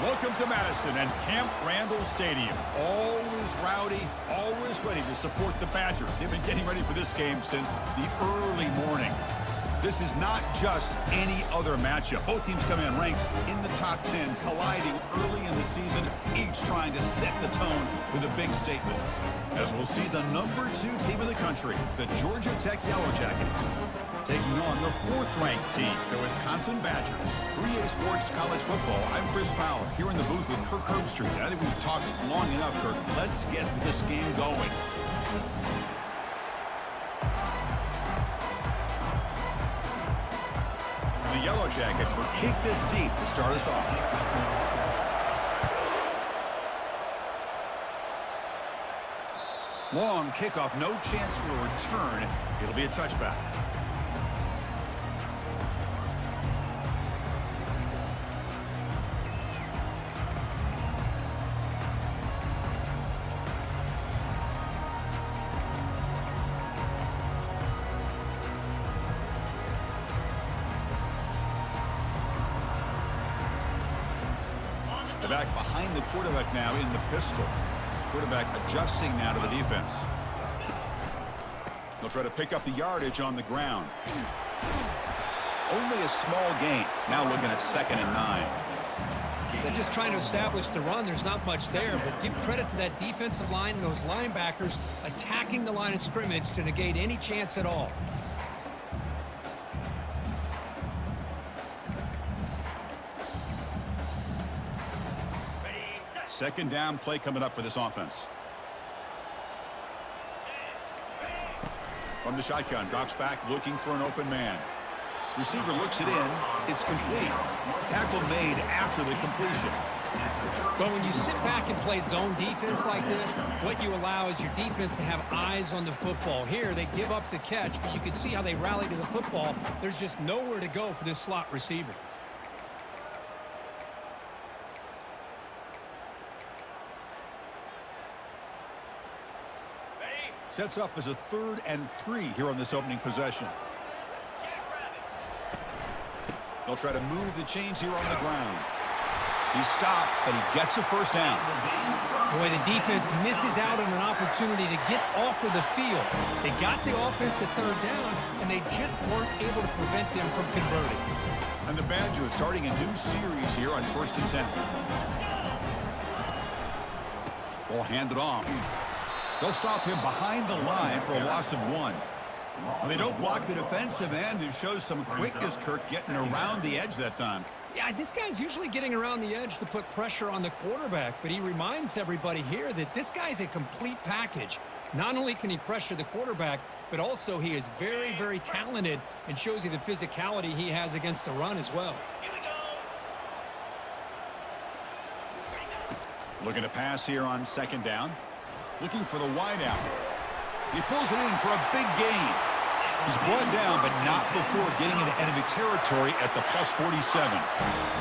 Welcome to Madison and Camp Randall Stadium. Always rowdy, always ready to support the Badgers. They've been getting ready for this game since the early morning. This is not just any other matchup. Both teams come in ranked in the top 10, colliding early in the season, each trying to set the tone with a big statement. As we'll see the number 2 team in the country, the Georgia Tech Yellow Jackets, taking on the 4th-ranked team, the Wisconsin Badgers. 3A Sports College Football, I'm Chris Fowler, here in the booth with Kirk Herbstreit. I think we've talked long enough, Kirk. Let's get this game going. The Yellow Jackets will kick this deep to start us off. Long kickoff, no chance for a return. It'll be a touchback. The back behind the quarterback now in the pistol. Quarterback adjusting now to the defense. They'll try to pick up the yardage on the ground. Only a small gain. Now looking at 2nd and 9. They're just trying to establish the run. There's not much there, but give credit to that defensive line and those linebackers attacking the line of scrimmage to negate any chance at all. Second down play coming up for this offense. From the shotgun, drops back looking for an open man. Receiver looks it in. It's complete. Tackle made after the completion. But when you sit back and play zone defense like this, what you allow is your defense to have eyes on the football. Here, they give up the catch, but you can see how they rally to the football. There's just nowhere to go for this slot receiver. Sets up as a 3rd and 3 here on this opening possession. They'll try to move the chains here on the ground. He stopped, but he gets a first down. Boy, the defense misses out on an opportunity to get off of the field. They got the offense to 3rd down, and they just weren't able to prevent them from converting. And the Badgers starting a new series here on 1st and 10. Ball handed off. They'll stop him behind the line for a loss of 1. They don't block the defensive end. It shows some quickness, Kirk, getting around the edge that time. Yeah, this guy's usually getting around the edge to put pressure on the quarterback, but he reminds everybody here that this guy's a complete package. Not only can he pressure the quarterback, but also he is very, very talented and shows you the physicality he has against the run as well. Looking to pass here on 2nd down. Looking for the wide out. He pulls it in for a big gain. He's brought down, but not before getting into enemy territory at the +47.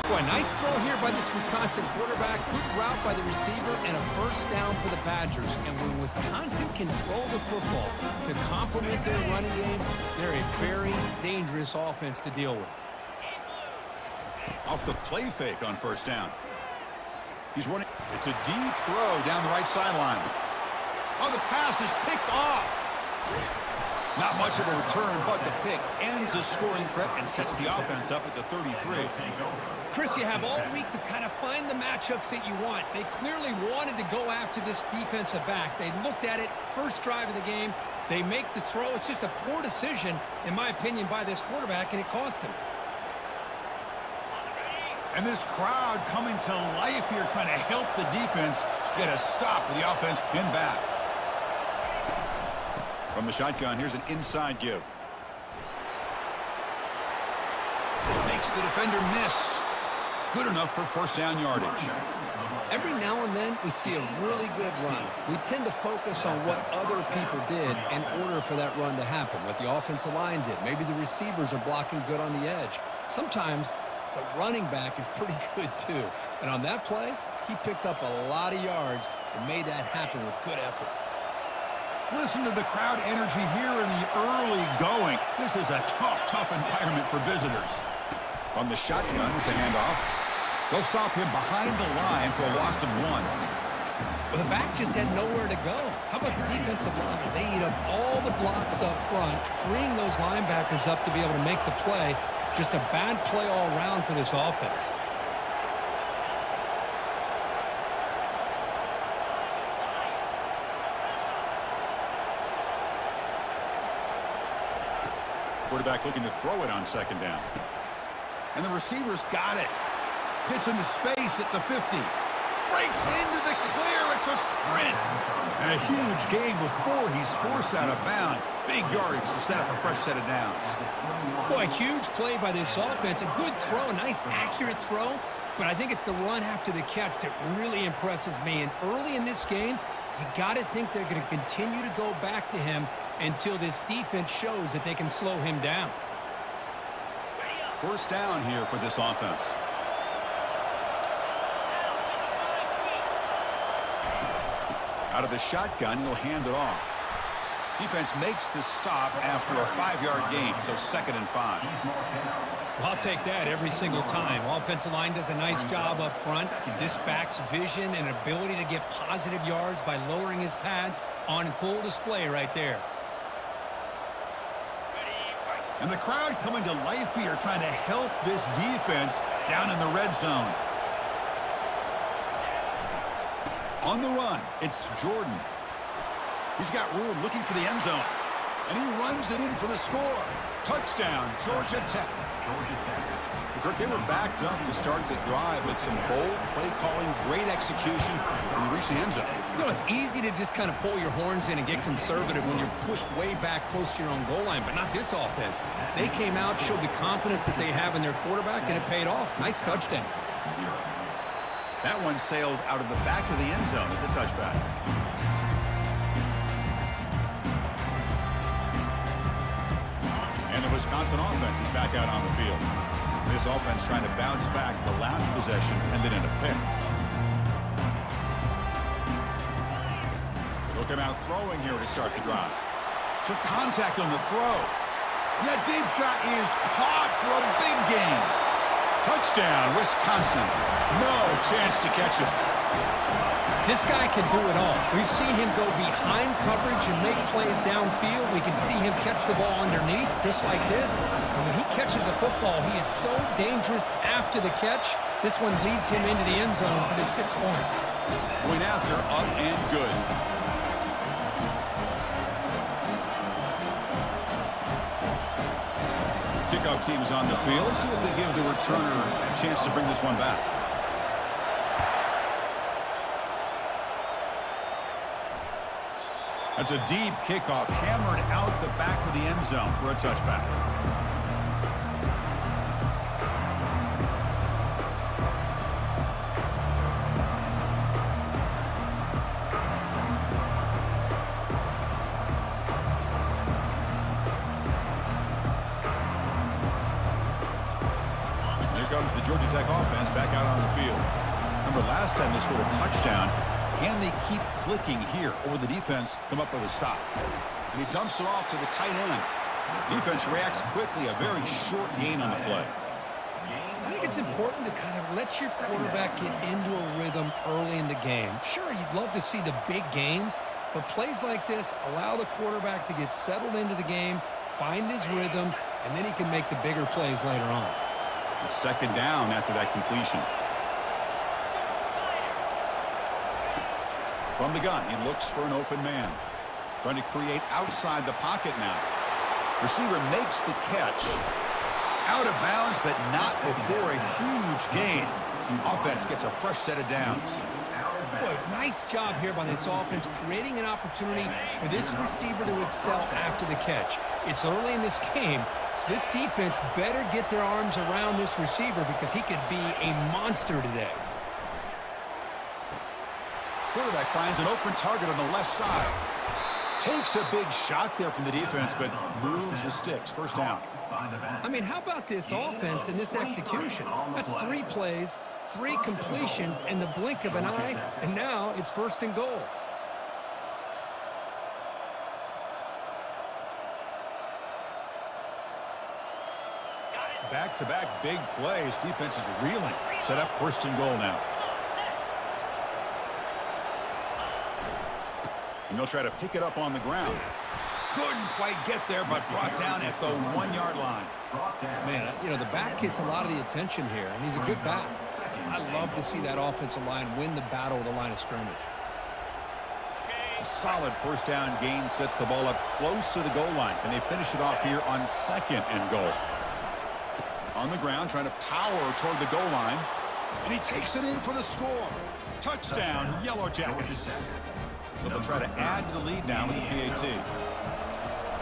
Boy, nice throw here by this Wisconsin quarterback. Good route by the receiver and a first down for the Badgers. And when Wisconsin control the football to complement their running game, they're a very dangerous offense to deal with. Off the play fake on 1st down. He's running. It's a deep throw down the right sideline. Oh, the pass is picked off. Not much of a return, but the pick ends the scoring threat and sets the offense up at the 33. Chris, you have all week to kind of find the matchups that you want. They clearly wanted to go after this defensive back. They looked at it, first drive of the game. They make the throw. It's just a poor decision, in my opinion, by this quarterback, and it cost him. And this crowd coming to life here, trying to help the defense get a stop with the offense pinned back. From the shotgun, here's an inside give. Makes the defender miss. Good enough for first down yardage. Every now and then, we see a really good run. We tend to focus on what other people did in order for that run to happen, what the offensive line did. Maybe the receivers are blocking good on the edge. Sometimes the running back is pretty good, too. And on that play, he picked up a lot of yards and made that happen with good effort. Listen to the crowd energy here in the early going. This is a tough environment for visitors. From the shotgun, it's a handoff. They'll stop him behind the line for a loss of 1. Well, the back just had nowhere to go. How about the defensive line? They eat up all the blocks up front, freeing those linebackers up to be able to make the play. Just a bad play all around for this offense. Quarterback looking to throw it on second down. And the receiver's got it. Gets into space at the 50. Breaks into the clear. It's a sprint. And a huge gain before he's forced out of bounds. Big yardage to set up a fresh set of downs. Boy, huge play by this offense. A good throw, a nice accurate throw. But I think it's the run after the catch that really impresses me. And early in this game, you got to think they're going to continue to go back to him until this defense shows that they can slow him down. First down here for this offense. Out of the shotgun, he'll hand it off. Defense makes the stop after a 5-yard gain, so 2nd and 5. Well, I'll take that every single time. Offensive line does a nice job up front. This back's vision and ability to get positive yards by lowering his pads on full display right there. And the crowd coming to life here, trying to help this defense down in the red zone. On the run, it's Jordan. He's got room looking for the end zone. And he runs it in for the score. Touchdown, Georgia Tech. Kirk, they were backed up to start the drive, but some bold play calling, great execution, and they reach the end zone. You know, it's easy to just kind of pull your horns in and get conservative when you're pushed way back close to your own goal line, but not this offense. They came out, showed the confidence that they have in their quarterback, and it paid off. Nice touchdown. That one sails out of the back of the end zone at the touchback. And the Wisconsin offense is back out on the field. This offense trying to bounce back the last possession and then in a pick. Look him out throwing here to start the drive. Took contact on the throw. That deep shot is caught for a big gain. Touchdown, Wisconsin. No chance to catch him. This guy can do it all. We've seen him go behind coverage and make plays downfield. We can see him catch the ball underneath, just like this. And when he catches a football, he is so dangerous after the catch. This one leads him into the end zone for the 6 points. Point after, up and good. Kickoff team is on the field. Let's see if they give the returner a chance to bring this one back. That's a deep kickoff, hammered out the back of the end zone for a touchback. Here comes the Georgia Tech offense back out on the field. Remember, last time they scored a touchdown. Can they keep clicking here, or will the defense come up with a stop? And he dumps it off to the tight end. Defense reacts quickly, a very short gain on the play. I think it's important to kind of let your quarterback get into a rhythm early in the game. Sure, you'd love to see the big gains, but plays like this allow the quarterback to get settled into the game, find his rhythm, and then he can make the bigger plays later on. It's second down after that completion. From the gun, he looks for an open man. Trying to create outside the pocket now. Receiver makes the catch. Out of bounds, but not before a huge gain. Offense gets a fresh set of downs. Boy, nice job here by this offense, creating an opportunity for this receiver to excel after the catch. It's early in this game, so this defense better get their arms around this receiver because he could be a monster today. Quarterback finds an open target on the left side. Takes a big shot there from the defense, but moves the sticks. First down. I mean, how about this offense and this execution? That's 3 plays, 3 completions in the blink of an eye, and now it's 1st and goal. Back-to-back big plays. Defense is reeling. Set up first and goal now. And they'll try to pick it up on the ground. Couldn't quite get there, but brought down at the 1-yard line. Man, you know, the back gets a lot of the attention here, and he's a good back. I love to see that offensive line win the battle at the line of scrimmage. A solid first down gain sets the ball up close to the goal line. Can they finish it off here on second and goal? On the ground, trying to power toward the goal line. And he takes it in for the score. Touchdown, Yellow Jackets. So they'll try to add to the lead now with the PAT.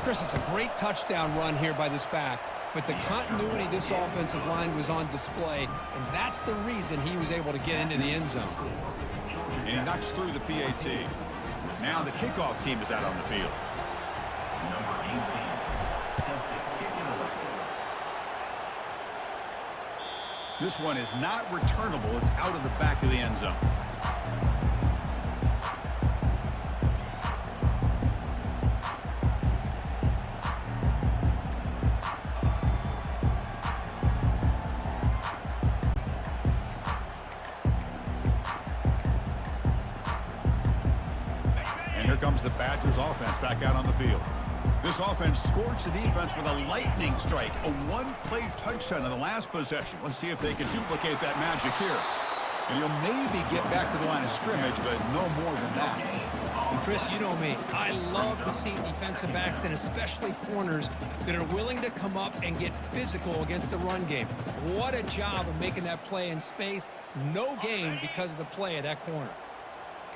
Chris, it's a great touchdown run here by this back, but the continuity of this offensive line was on display, and that's the reason he was able to get into the end zone. And he knocks through the PAT. Now the kickoff team is out on the field. Number 18, set to kick it away. This one is not returnable. It's out of the back of the end zone. Comes the Badgers offense back out on the field. This offense scorched the defense with a lightning strike, a one-play touchdown in the last possession. Let's see if they can duplicate that magic here. And he'll maybe get back to the line of scrimmage, but no more than that. And Chris, you know me. I love to see defensive backs and especially corners that are willing to come up and get physical against the run game. What a job of making that play in space. No gain because of the play of that corner.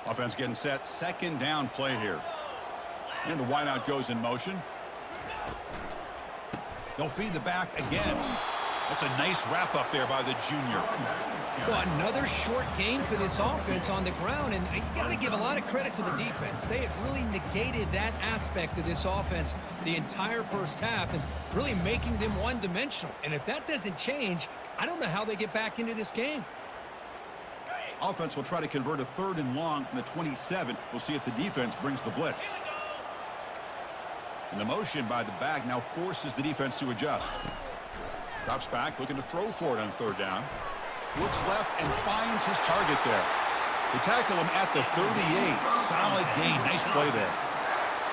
Offense getting set. Second down play here. And the wideout goes in motion. They'll feed the back again. That's a nice wrap up there by the junior. Well, another short gain for this offense on the ground, and you got to give a lot of credit to the defense. They have really negated that aspect of this offense the entire first half and really making them one-dimensional. And if that doesn't change, I don't know how they get back into this game. Offense will try to convert a third and long from the 27. We'll see if the defense brings the blitz. And the motion by the back now forces the defense to adjust. Drops back, looking to throw for it on third down. Looks left and finds his target there. They tackle him at the 38. Solid gain. Nice play there.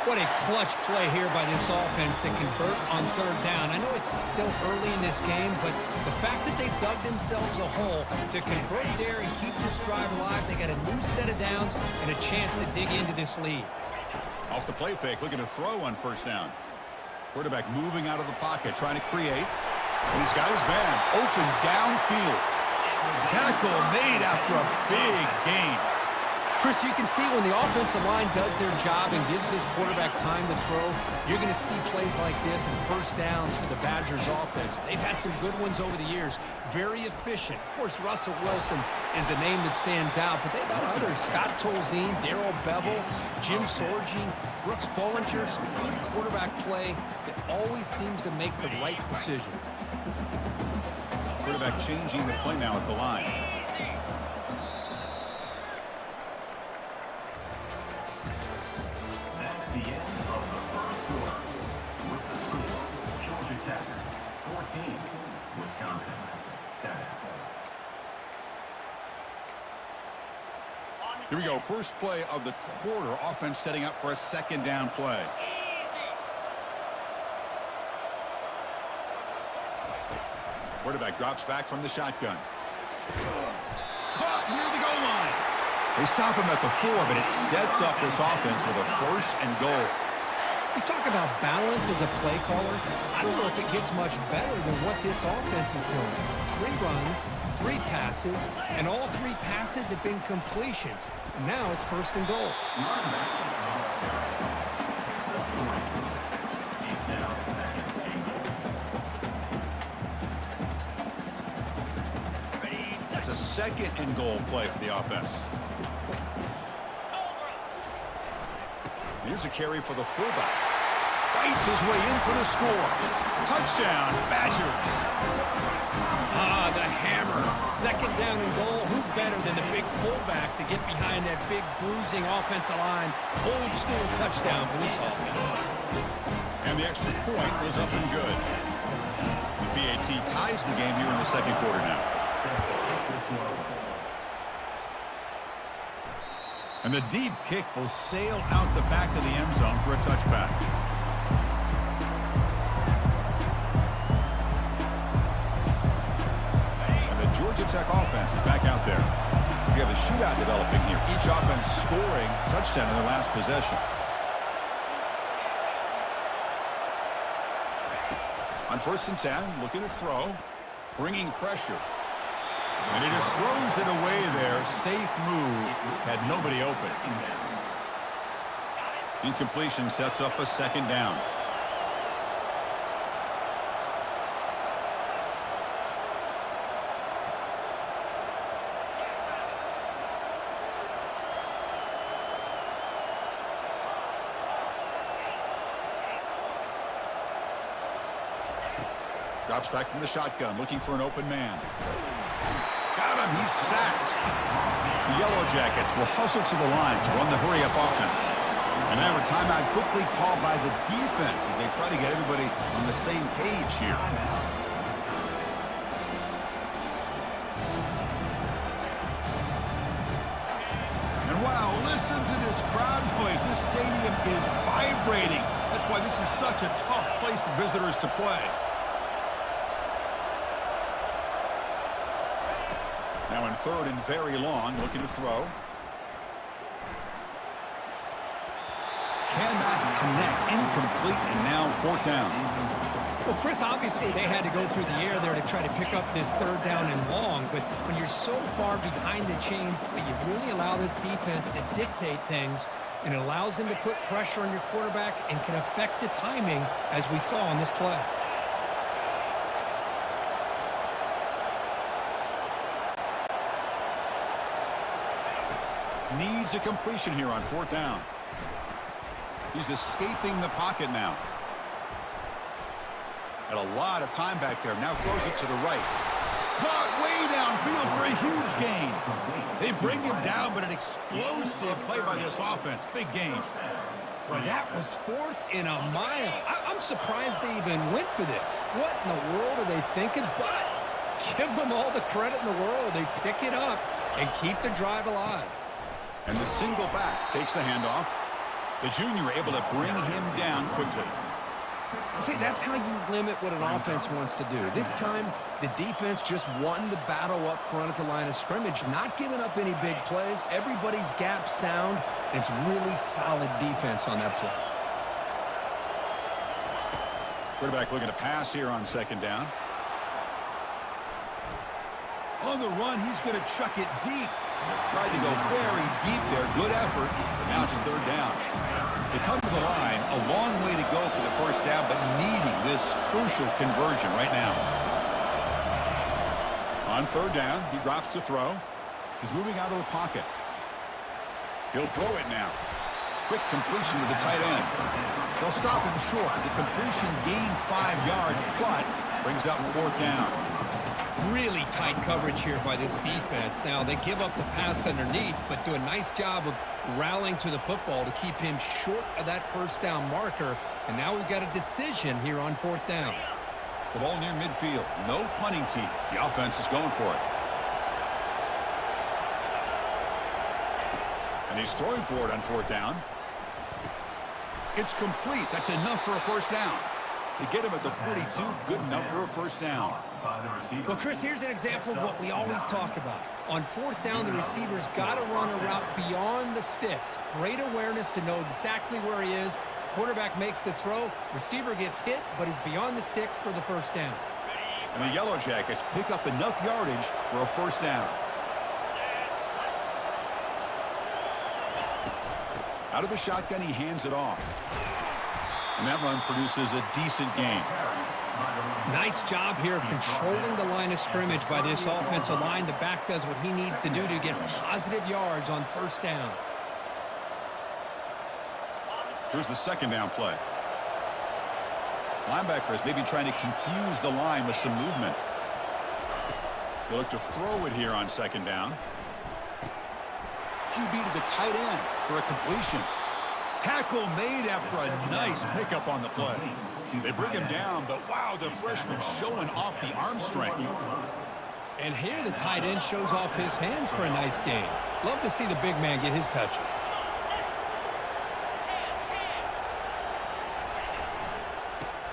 What a clutch play here by this offense to convert on third down. I know it's still early in this game, but the fact that they dug themselves a hole to convert there and keep this drive alive, they got a new set of downs and a chance to dig into this lead. Off the play fake, looking to throw on first down. Quarterback moving out of the pocket, trying to create. And he's got his man open downfield. Tackle made after a big gain. Chris, you can see when the offensive line does their job and gives this quarterback time to throw, you're going to see plays like this and first downs for the Badgers offense. They've had some good ones over the years. Very efficient. Of course, Russell Wilson is the name that stands out, but they've had others. Scott Tolzien, Darrell Bevel, Jim Sorgi, Brooks Bollinger. Some good quarterback play that always seems to make the right decision. Quarterback changing the play now at the line. That's the end of the first quarter. With the score, Georgia Tech 14, Wisconsin 7. Here we go. First play of the quarter. Offense setting up for a second down play. Quarterback drops back from the shotgun. Caught near the goal line. They stop him at the 4, but it sets up this offense with a first and goal. You talk about balance as a play caller. I don't know if it gets much better than what this offense is doing. 3 runs, 3 passes, and all 3 passes have been completions. Now it's first and goal. That's a second and goal play for the offense. Here's a carry for the fullback. Fights his way in for the score. Touchdown, Badgers. Ah, the hammer. Second down and goal. Who better than the big fullback to get behind that big bruising offensive line? Old school touchdown for this offense. And the extra point was up and good. The PAT ties the game here in the second quarter now. And the deep kick will sail out the back of the end zone for a touchback. And the Georgia Tech offense is back out there. We have a shootout developing here. Each offense scoring touchdown in their last possession. On 1st and 10, looking to throw, bringing pressure. And he just throws it away there. Safe move. Had nobody open. Incompletion sets up a 2nd down. Drops back from the shotgun, looking for an open man. Got him, he's sacked. The Yellow Jackets will hustle to the line to run the hurry-up offense. And now a timeout quickly called by the defense as they try to get everybody on the same page here. And wow, listen to this crowd noise. This stadium is vibrating. That's why this is such a tough place for visitors to play. Now in 3rd and very long, looking to throw. Cannot connect, incomplete, and now 4th down. Well, Chris, obviously they had to go through the air there to try to pick up this 3rd down and long, but when you're so far behind the chains, you really allow this defense to dictate things, and it allows them to put pressure on your quarterback and can affect the timing, as we saw on this play. Needs a completion here on 4th down. He's escaping the pocket now. Had a lot of time back there. Now throws it to the right. Caught way downfield for a huge gain. They bring him down, but an explosive play by this offense. Big gain. Boy, that was 4th and a mile. I'm surprised they even went for this. What in the world are they thinking? But give them all the credit in the world. They pick it up and keep the drive alive. And the single back takes the handoff. The junior able to bring him down quickly. See, that's how you limit what an offense wants to do. This time, the defense just won the battle up front at the line of scrimmage, not giving up any big plays. Everybody's gap sound. It's really solid defense on that play. Quarterback looking to pass here on 2nd down. On the run, he's going to chuck it deep. Tried to go very deep there. Good effort. Now it's 3rd down. They come to the line. A long way to go for the 1st down, but needing this crucial conversion right now. On 3rd down, he drops to throw. He's moving out of the pocket. He'll throw it now. Quick completion to the tight end. They'll stop him short. The completion gained 5 yards, but brings up 4th down. Really tight coverage here by this defense. Now, they give up the pass underneath, but do a nice job of rallying to the football to keep him short of that 1st down marker. And now we've got a decision here on 4th down. The ball near midfield. No punting team. The offense is going for it. And he's throwing for it on 4th down. It's complete. That's enough for a 1st down. They get him at the 42. Good enough for a 1st down. Well, Chris, here's an example of what we always talk about. On 4th down, the receiver's got to run a route beyond the sticks. Great awareness to know exactly where he is. Quarterback makes the throw. Receiver gets hit, but is beyond the sticks for the 1st down. And the Yellow Jackets pick up enough yardage for a 1st down. Out of the shotgun, he hands it off. And that run produces a decent gain. Nice job here of controlling the line of scrimmage by this offensive line. The back does what he needs to do to get positive yards on 1st down. Here's the 2nd down play. Linebacker is maybe trying to confuse the line with some movement. They look to throw it here on 2nd down. QB to the tight end for a completion. Tackle made after a nice pickup on the play. They bring him down, but wow, the freshman showing off the arm strength. And here the tight end shows off his hands for a nice gain. Love to see the big man get his touches.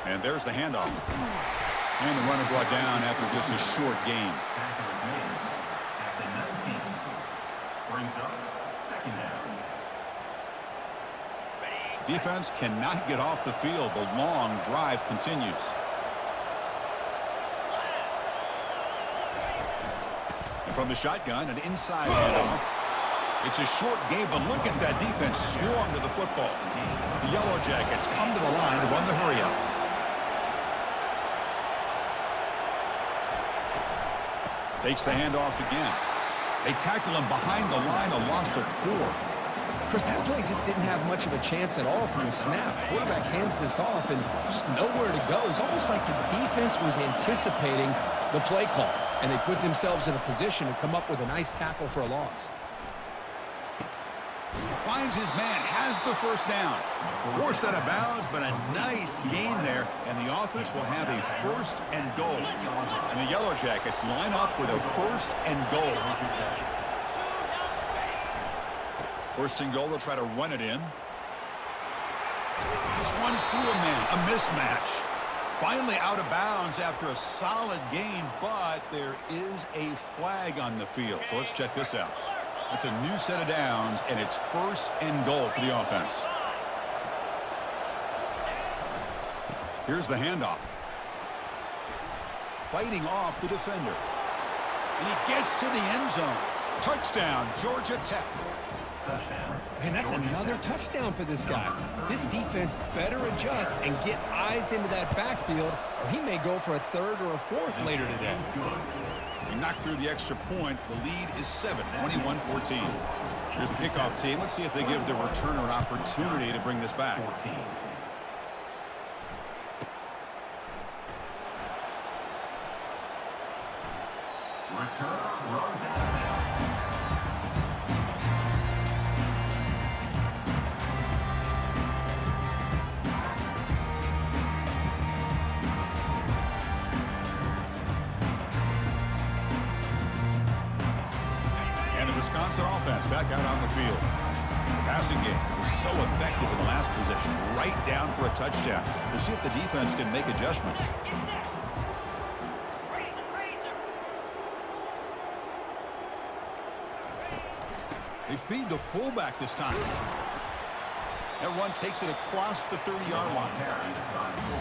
And there's the handoff. And the runner brought down after just a short gain. At the 19. Brings up second down. Defense cannot get off the field. The long drive continues. And from the shotgun, an inside handoff. It's a short game, but look at that defense swarm to the football. The Yellow Jackets come to the line to run the hurry-up. Takes the handoff again. They tackle him behind the line, a loss of 4. Chris, that play just didn't have much of a chance at all from the snap. Quarterback hands this off and just nowhere to go. It's almost like the defense was anticipating the play call, and they put themselves in a position to come up with a nice tackle for a loss. Finds his man, has the first down. Forced out of bounds, but a nice gain there, and the offense will have a first and goal. And the Yellow Jackets line up with a first and goal. First and goal, they'll try to run it in. This runs through a man, a mismatch. Finally out of bounds after a solid gain, but there is a flag on the field. So let's check this out. It's a new set of downs, and it's first and goal for the offense. Here's the handoff. Fighting off the defender. And he gets to the end zone. Touchdown, Georgia Tech. Touchdown. Man, that's another touchdown for this guy. This defense better adjust and get eyes into that backfield, or he may go for a third or a fourth later today. He knocked through the extra point. The lead is 7, 21-14. Here's the kickoff team. Let's see if they give the returner an opportunity to bring this back. 14. Return runs out of bounds. Wisconsin offense back out on the field. The passing game was so effective in the last possession, right down for a touchdown. We'll see if the defense can make adjustments. They feed the fullback this time. That run takes it across the 30-yard line.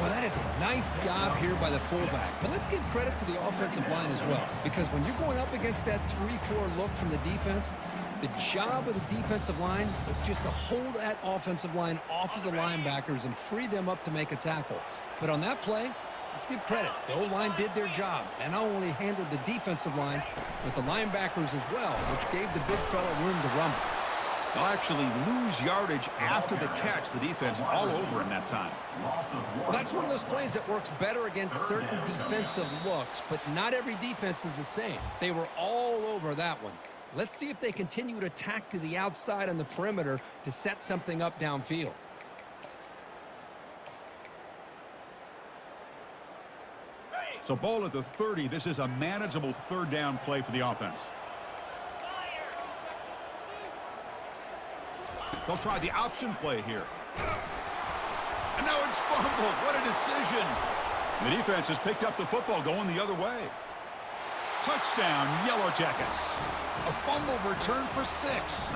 Well, that is a nice job here by the fullback. But let's give credit to the offensive line as well. Because when you're going up against that 3-4 look from the defense, the job of the defensive line is just to hold that offensive line off of the linebackers and free them up to make a tackle. But on that play, let's give credit. The O-line did their job and not only handled the defensive line, but the linebackers as well, which gave the big fella room to rumble. They'll actually lose yardage after the catch. The defense all over him that time. Well, that's one of those plays that works better against certain defensive looks, but not every defense is the same. They were all over that one. Let's see if they continue to tack to the outside on the perimeter to set something up downfield. So ball at the 30. This is a manageable third down play for the offense. They'll try the option play here. And now it's fumbled. What a decision. The defense has picked up the football going the other way. Touchdown, Yellow Jackets. A fumble return for 6.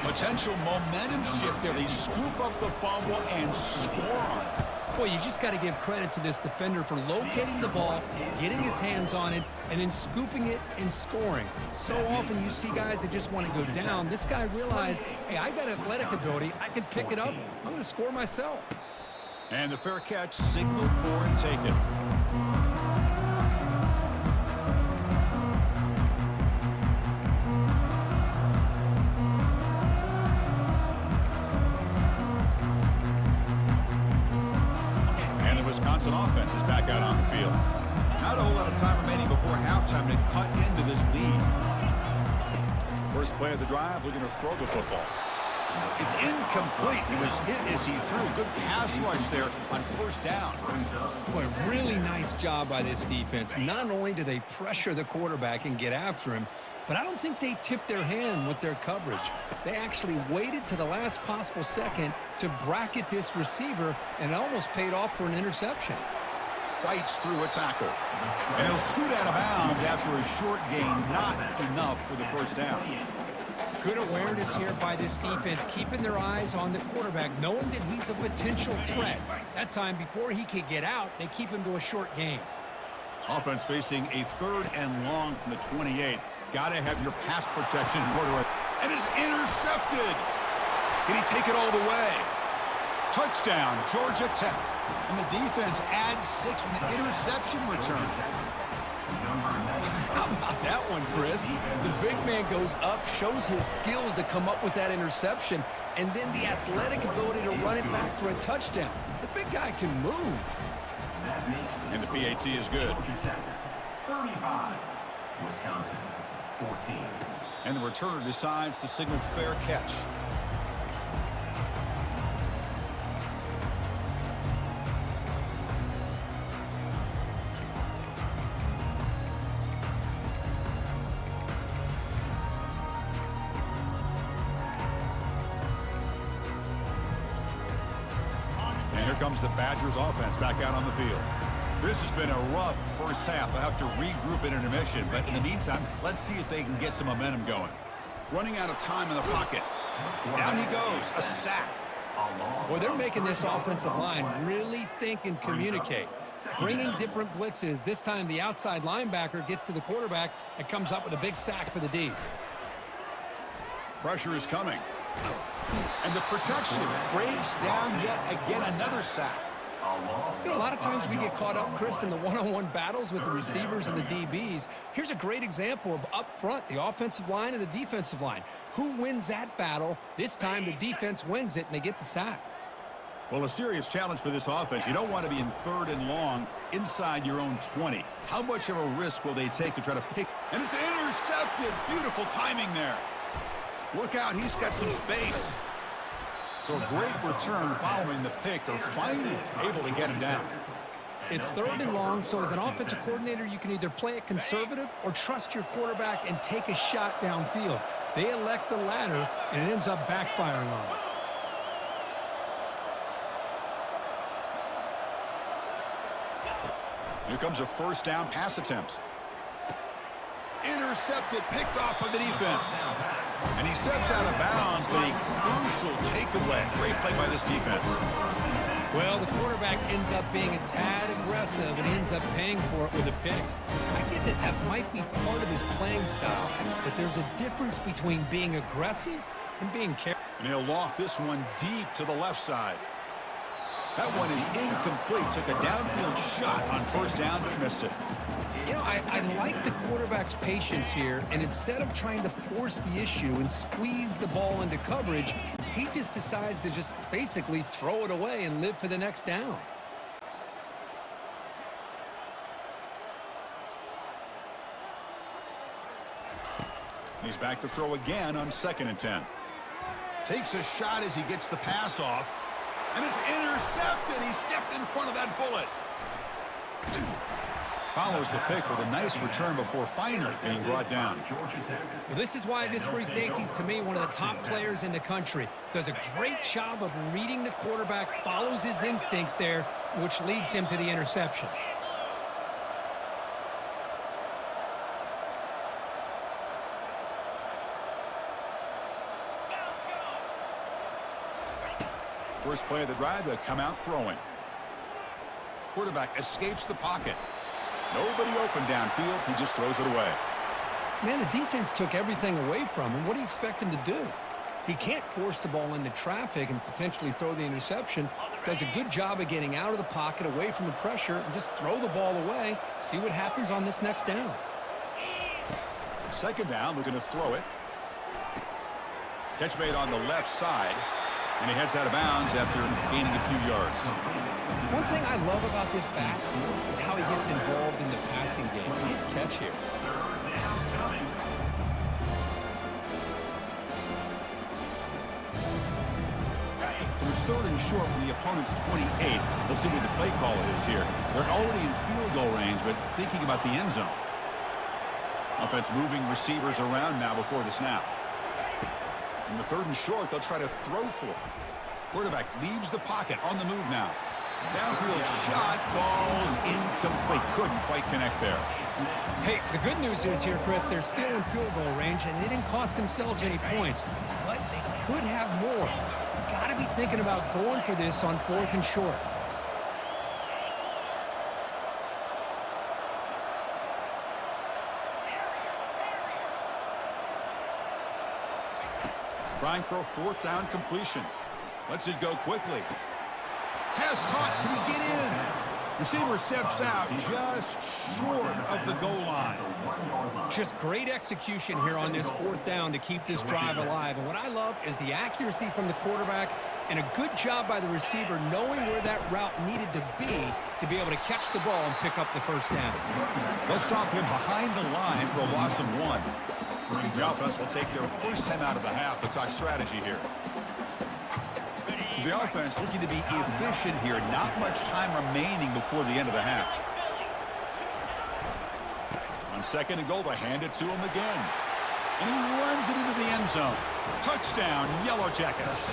Potential momentum shift there. They scoop up the fumble and score on it. Boy, you just got to give credit to this defender for locating the ball, getting his hands on it, and then scooping it and scoring. So often you see guys that just want to go down. This guy realized, hey, I got athletic ability. I can pick it up. I'm going to score myself. And the fair catch signaled for and taken. Wisconsin offense is back out on the field. Not a whole lot of time remaining before halftime to cut into this lead. First play of the drive, looking to throw the football. It's incomplete. He was hit as he threw. Good pass rush there on first down. Boy, really nice job by this defense. Not only do they pressure the quarterback and get after him, but I don't think they tipped their hand with their coverage. They actually waited to the last possible second to bracket this receiver, and it almost paid off for an interception. Fights through a tackle. And he'll scoot out of bounds after a short gain. Not enough for the first down. Good awareness here by this defense, keeping their eyes on the quarterback, knowing that he's a potential threat. That time, before he could get out, they keep him to a short gain. Offense facing a 3rd and long from the 28. Got to have your pass protection in order. And is intercepted. Can he take it all the way? Touchdown, Georgia Tech. And the defense adds 6 from the interception return. How about that one, Chris? The big man goes up, shows his skills to come up with that interception, and then the athletic ability to run it back for a touchdown. The big guy can move. And the PAT is good. 35, Wisconsin, 14. And the returner decides to signal fair catch. And here comes the Badgers offense back out on the field. This has been a rough first half. They'll have to regroup in intermission, but in the meantime, let's see if they can get some momentum going. Running out of time in the pocket. Down he goes, a sack. Well, they're making this offensive line really think and communicate. Bringing different blitzes. This time the outside linebacker gets to the quarterback and comes up with a big sack for the D. Pressure is coming. And the protection breaks down yet again, another sack. You know, a lot of times we get caught up, Chris, in the one-on-one battles with the receivers and the DBs. Here's a great example of up front, the offensive line and the defensive line. Who wins that battle? This time the defense wins it, and they get the sack. Well, a serious challenge for this offense. You don't want to be in 3rd and long inside your own 20. How much of a risk will they take to try to pick? And it's intercepted. Beautiful timing there. Look out, he's got some space. So a great return following the pick. They're finally able to get him down. It's 3rd and long, so as an offensive coordinator, you can either play it conservative or trust your quarterback and take a shot downfield. They elect the latter, and it ends up backfiring on them. Here comes a first down pass attempt. Intercepted, picked off by the defense. And he steps out of bounds, but a crucial takeaway. Great play by this defense. Well, the quarterback ends up being a tad aggressive, and he ends up paying for it with a pick. I get that that might be part of his playing style, but there's a difference between being aggressive and being careful. And he'll loft this one deep to the left side. That one is incomplete. Took a downfield shot on first down, but missed it. You know, I like the quarterback's patience here, and instead of trying to force the issue and squeeze the ball into coverage, he just decides to just basically throw it away and live for the next down. He's back to throw again on 2nd and 10. Takes a shot as he gets the pass off. And it's intercepted. He stepped in front of that bullet. Follows the pick with a nice return before finally being brought down. Well, this is why this free safety is, to me, one of the top players in the country. Does a great job of reading the quarterback, follows his instincts there, which leads him to the interception. First play of the drive, they come out throwing. Quarterback escapes the pocket. Nobody open downfield. He just throws it away. Man, the defense took everything away from him. What do you expect him to do? He can't force the ball into traffic and potentially throw the interception. Does a good job of getting out of the pocket, away from the pressure, and just throw the ball away. See what happens on this next down. 2nd down, looking to throw it. Catch made on the left side. And he heads out of bounds after gaining a few yards. One thing I love about this back is how he gets involved in the passing game. His catch here. It's third and short from the opponent's 28. Let's see what the play call is here. They're already in field goal range, but thinking about the end zone. Offense moving receivers around now before the snap. In the third and short, they'll try to throw for it. Quarterback leaves the pocket on the move now. Downfield shot falls incomplete. Couldn't quite connect there. Hey, the good news is here, Chris, they're still in field goal range, and they didn't cost themselves any points. But they could have more. Got to be thinking about going for this on 4th and short. Trying for a 4th down completion. Lets it go quickly. Pass caught. Can he get in? Receiver steps out just short of the goal line. Just great execution here on this 4th down to keep this drive alive. And what I love is the accuracy from the quarterback and a good job by the receiver knowing where that route needed to be able to catch the ball and pick up the 1st down. They'll stop him behind the line for a loss of 1. The offense will take their first time out of the half. The talk strategy here. So the offense looking to be efficient here. Not much time remaining before the end of the half. On 2nd and goal, they hand it to him again. And he runs it into the end zone. Touchdown, Yellow Jackets.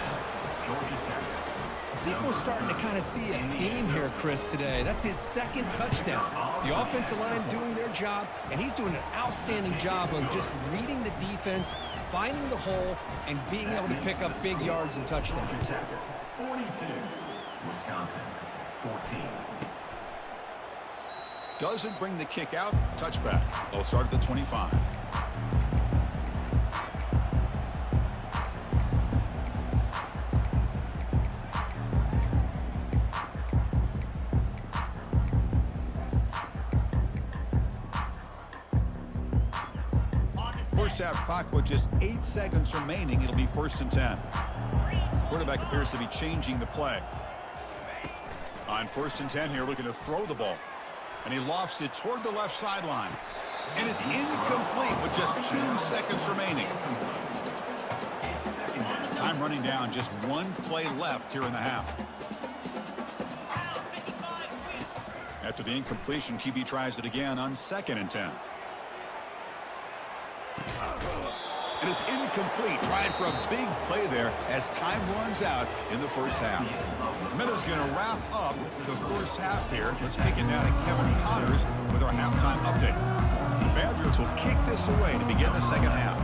I think we're starting to kind of see a theme here, Chris, today. That's his 2nd touchdown. The offensive line doing their job, and he's doing an outstanding job of just reading the defense, finding the hole, and being able to pick up big yards and touchdowns. 42, Wisconsin, 14. Doesn't bring the kick out. Touchback. They'll start at the 25. First half clock with just 8 seconds remaining. It'll be 1st and 10. Quarterback appears to be changing the play. On 1st and 10 here, looking to throw the ball. And he lofts it toward the left sideline. And it's incomplete with just 2 seconds remaining. Time running down, just 1 play left here in the half. After the incompletion, QB tries it again on 2nd and 10. It is incomplete. Trying for a big play there as time runs out in the first half. Meadows going to wrap up the first half here. Let's kick it now to Kevin Connors with our halftime update. The Badgers will kick this away to begin the second half.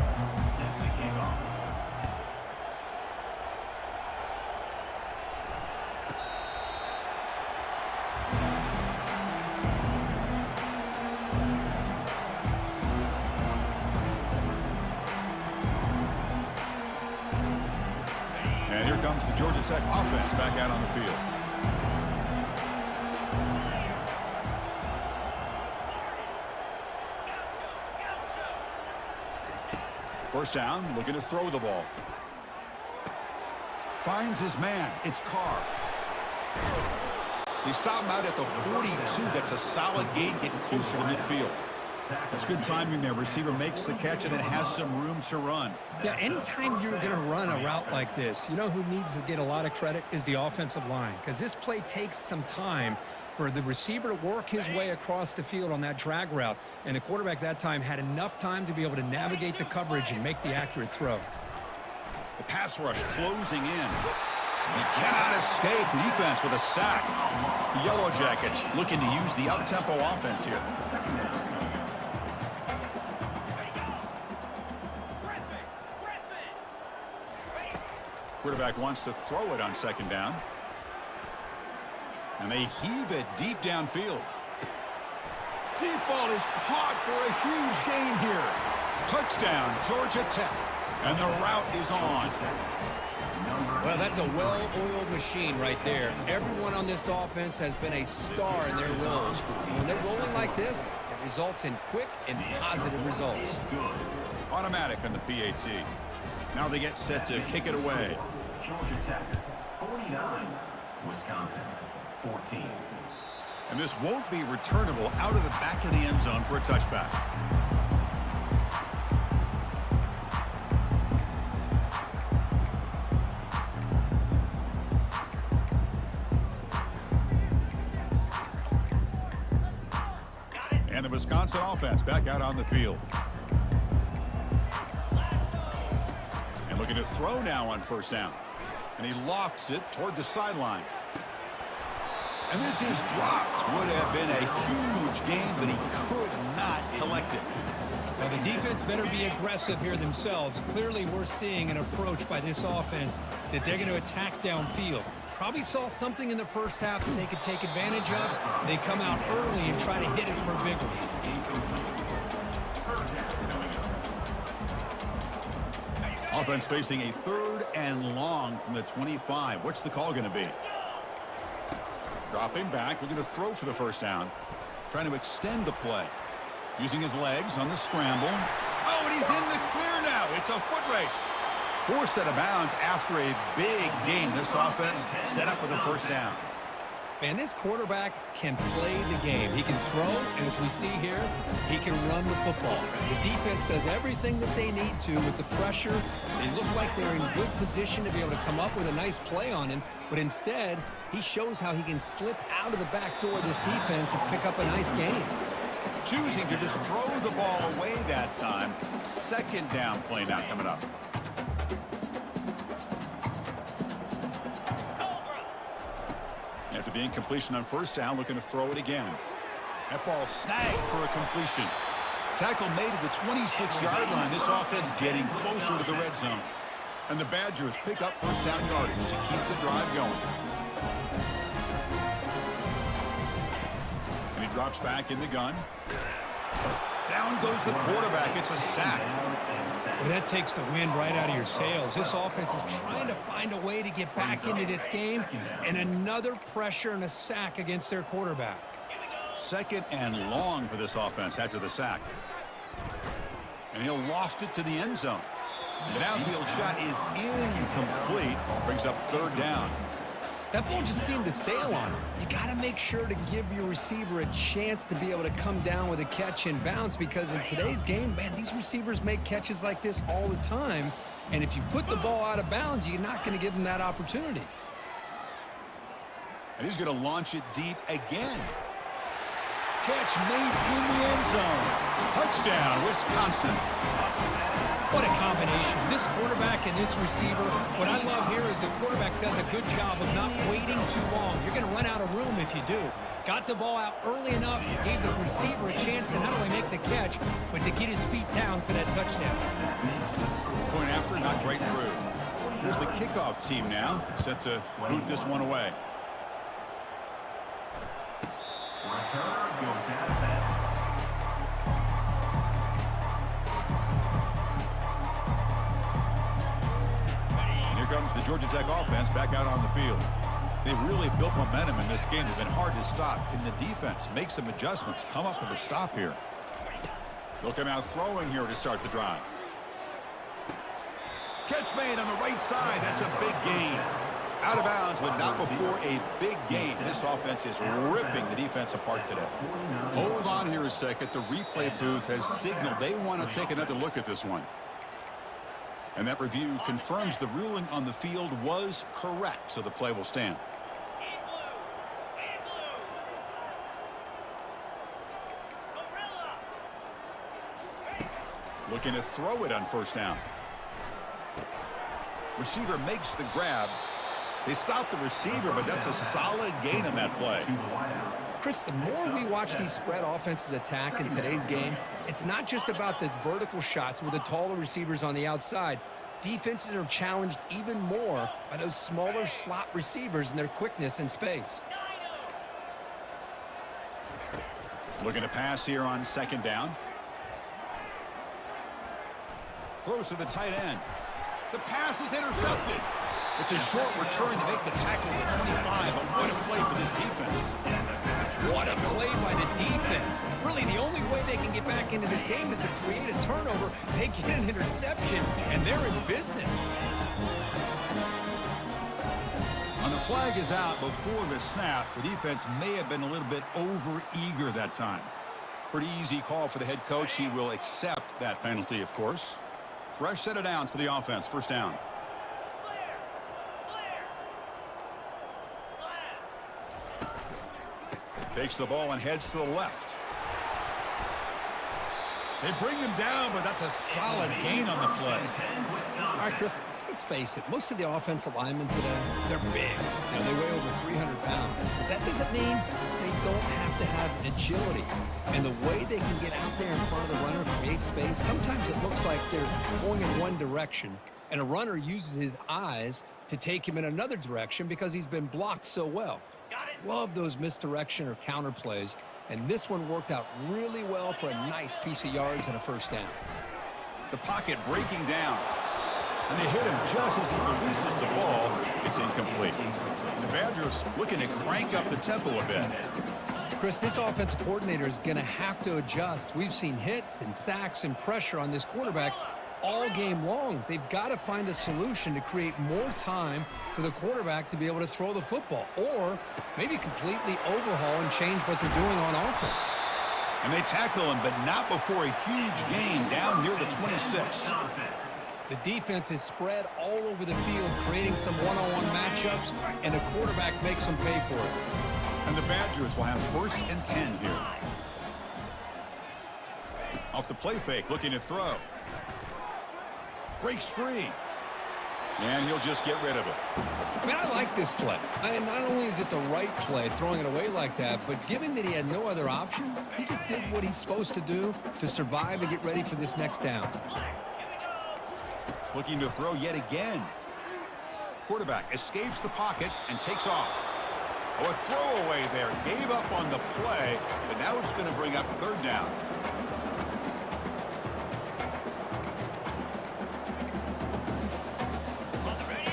And here comes the Georgia Tech offense back out on the field. First down, looking to throw the ball. Finds his man. It's Carr. They stop him out at the 42. That's a solid gain, getting closer to midfield. That's good timing there. Receiver makes the catch and then has some room to run. Yeah, anytime you're going to run a route like this, you know who needs to get a lot of credit is the offensive line, because this play takes some time for the receiver to work his way across the field on that drag route, and the quarterback that time had enough time to be able to navigate the coverage and make the accurate throw. The pass rush closing in. He cannot escape the defense with a sack. The Yellow Jackets looking to use the up-tempo offense here. Quarterback wants to throw it on 2nd down. And they heave it deep downfield. Deep ball is caught for a huge gain here. Touchdown, Georgia Tech. And the route is on. Well, that's a well-oiled machine right there. Everyone on this offense has been a star in their roles. And when they're rolling like this, it results in quick and positive results. Automatic on the PAT. Now they get set to kick it away. Georgia Tech, 49. Wisconsin, 14. And this won't be returnable out of the back of the end zone for a touchback. Wisconsin offense back out on the field. And looking to throw now on first down. And he lofts it toward the sideline. And this is dropped. Would have been a huge gain, but he could not collect it. Now, the defense better be aggressive here themselves. Clearly, we're seeing an approach by this offense that they're going to attack downfield. Probably saw something in the first half that they could take advantage of. They come out early and try to hit it for a big one. Offense facing a 3rd and long from the 25. What's the call going to be? Dropping back, looking to throw for the first down. Trying to extend the play. Using his legs on the scramble. Oh, and he's in the clear now. It's a foot race. Forced out of bounds after a big gain. This offense set up with a first down. Man, this quarterback can play the game. He can throw, and as we see here, he can run the football. The defense does everything that they need to with the pressure. They look like they're in good position to be able to come up with a nice play on him, but instead, he shows how he can slip out of the back door of this defense and pick up a nice gain. Choosing to just throw the ball away that time. 2nd down play now coming up. After the incompletion on first down, looking to throw it again. That ball snagged for a completion. Tackle made at the 26-yard line. This offense getting closer to the red zone. And the Badgers pick up first down yardage to keep the drive going. And he drops back in the gun. Down goes the quarterback. It's a sack. Well, that takes the wind right out of your sails. This offense is trying to find a way to get back into this game, and another pressure and a sack against their quarterback. 2nd and long for this offense after the sack. And he'll loft it to the end zone. The downfield shot is incomplete. Brings up 3rd down. That ball just seemed to sail on him. You got to make sure to give your receiver a chance to be able to come down with a catch and bounce, because in today's game, man, these receivers make catches like this all the time. And if you put the ball out of bounds, you're not going to give them that opportunity. And he's going to launch it deep again. Catch made in the end zone. Touchdown, Wisconsin. What a combination. This quarterback and this receiver, what I love here is the quarterback does a good job of not waiting too long. You're going to run out of room if you do. Got the ball out early enough, gave the receiver a chance to not only make the catch, but to get his feet down for that touchdown. Point after, not right through. Here's the kickoff team now, set to boot this one away. Returner goes out of bounds. Comes the Georgia Tech offense back out on the field. They've really built momentum in this game. It's been hard to stop. Can the defense make some adjustments, come up with a stop here? Looking out throwing here to start the drive. Catch made on the right side. That's a big gain. Out of bounds, but not before a big gain. This offense is ripping the defense apart today. Hold on here a second. The replay booth has signaled they want to take another look at this one. And that review confirms the ruling on the field was correct, so the play will stand. Looking to throw it on first down. Receiver makes the grab. They stop the receiver, but that's a solid gain on that play. Chris, the more we watch these spread offenses attack in today's game, it's not just about the vertical shots with the taller receivers on the outside. Defenses are challenged even more by those smaller slot receivers and their quickness in space. Looking to pass here on 2nd down. Throws to the tight end. The pass is intercepted. It's a short return to make the tackle at the 25. But what a play for this defense. What a play by the defense. Really, the only way they can get back into this game is to create a turnover. They get an interception, and they're in business. And the flag is out before the snap. The defense may have been a little bit over-eager that time. Pretty easy call for the head coach. He will accept that penalty, of course. Fresh set of downs for the offense. First down. Takes the ball and heads to the left. They bring him down, but that's a solid gain on the play. All right, Chris, let's face it. Most of the offensive linemen today, they're big. They weigh over 300 pounds. But that doesn't mean they don't have to have agility. And the way they can get out there in front of the runner, create space, sometimes it looks like they're going in one direction, and a runner uses his eyes to take him in another direction because he's been blocked so well. Love those misdirection or counter plays, and this one worked out really well for a nice piece of yards and a first down. The pocket breaking down. And they hit him just as he releases the ball. It's incomplete. The Badgers looking to crank up the tempo a bit. Chris, this offensive coordinator is going to have to adjust. We've seen hits and sacks and pressure on this quarterback all game long. They've got to find a solution to create more time for the quarterback to be able to throw the football, or maybe completely overhaul and change what they're doing on offense. And they tackle him, but not before a huge gain down near the 26. The defense is spread all over the field, creating some one-on-one matchups, and the quarterback makes them pay for it. And the Badgers will have 1st and 10 here. Off the play fake, looking to throw. Breaks free. And he'll just get rid of it. I mean, I like this play. Not only is it the right play, throwing it away like that, but given that he had no other option, he just did what he's supposed to do to survive and get ready for this next down. Looking to throw yet again. Quarterback escapes the pocket and takes off. Oh, a throwaway there. Gave up on the play, but now it's going to bring up 3rd down.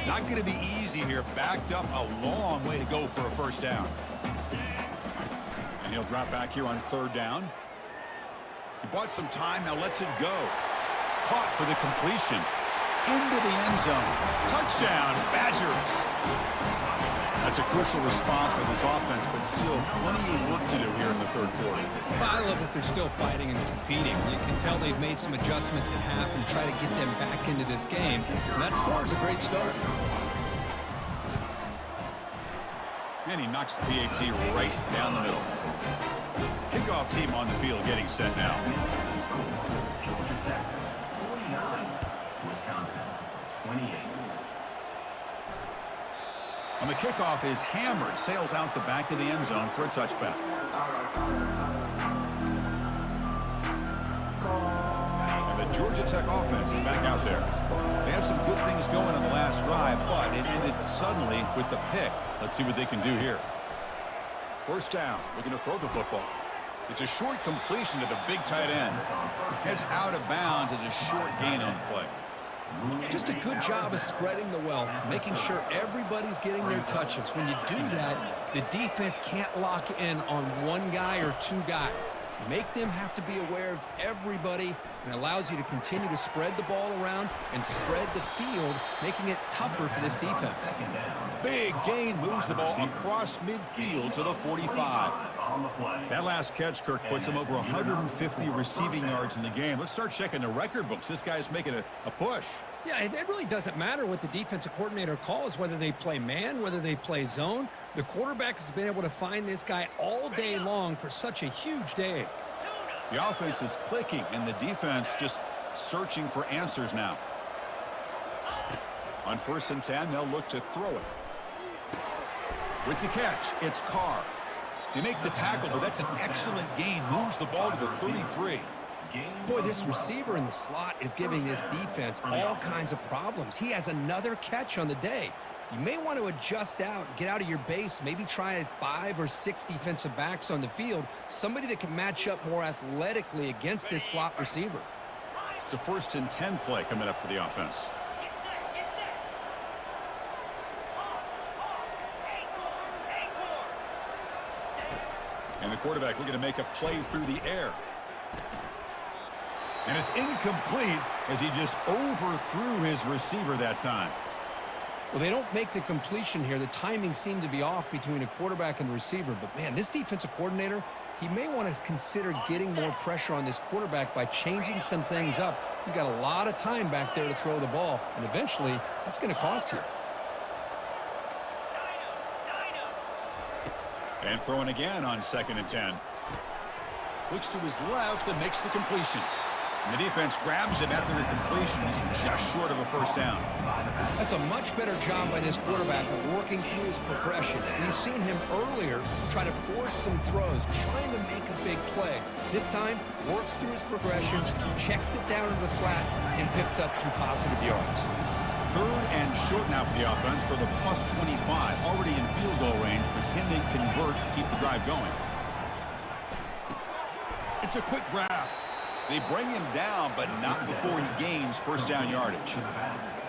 Not going to be easy here. Backed up a long way to go for a first down. And he'll drop back here on 3rd down. He bought some time, now lets it go. Caught for the completion. Into the end zone. Touchdown, Badgers. That's a crucial response by this offense, but still plenty of work to do here in the 3rd quarter. Well, I love that they're still fighting and competing. You can tell they've made some adjustments at half and try to get them back into this game. And that score is a great start. And he knocks the PAT right down the middle. Kickoff team on the field getting set now. Georgia Tech, 49. Wisconsin, 28. On the kickoff is hammered, sails out the back of the end zone for a touchback. And the Georgia Tech offense is back out there. They had some good things going on the last drive, but it ended suddenly with the pick. Let's see what they can do here. 1st down, looking to throw the football. It's a short completion to the big tight end. Heads out of bounds as a short gain on the play. Just a good job of spreading the wealth, making sure everybody's getting their touches. When you do that, the defense can't lock in on one guy or 2 guys. Make them have to be aware of everybody, and allows you to continue to spread the ball around and spread the field, making it tougher for this defense. Big gain moves the ball across midfield to the 45. That last catch, Kirk, puts him over 150 receiving yards in the game. Let's start checking the record books. This guy's making a push. Yeah, it really doesn't matter what the defensive coordinator calls, whether they play man, whether they play zone. The quarterback has been able to find this guy all day long for such a huge day. The offense is clicking, and the defense just searching for answers now. On 1st and 10, they'll look to throw it. With the catch, it's Carr. They make the tackle, but that's an excellent gain. Moves the ball to the 33. Boy, this receiver in the slot is giving this defense all kinds of problems. He has another catch on the day. You may want to adjust out, get out of your base, maybe try 5 or 6 defensive backs on the field, somebody that can match up more athletically against this slot receiver. It's a 1st and 10 play coming up for the offense. And the quarterback looking to make a play through the air. And it's incomplete as he just overthrew his receiver that time. Well, they don't make the completion here. The timing seemed to be off between a quarterback and the receiver. But, man, this defensive coordinator, he may want to consider getting more pressure on this quarterback by changing some things up. He's got a lot of time back there to throw the ball, and eventually that's going to cost you. And throwing again on 2nd and 10. Looks to his left and makes the completion. And the defense grabs him after the completion. He's just short of a first down. That's a much better job by this quarterback of working through his progressions. We've seen him earlier try to force some throws, trying to make a big play. This time, works through his progressions, checks it down to the flat, and picks up some positive yards. Third and short now for the offense for the plus 25. Already in field goal range, but can they convert, keep the drive going? It's a quick grab. They bring him down, but not before he gains first down yardage.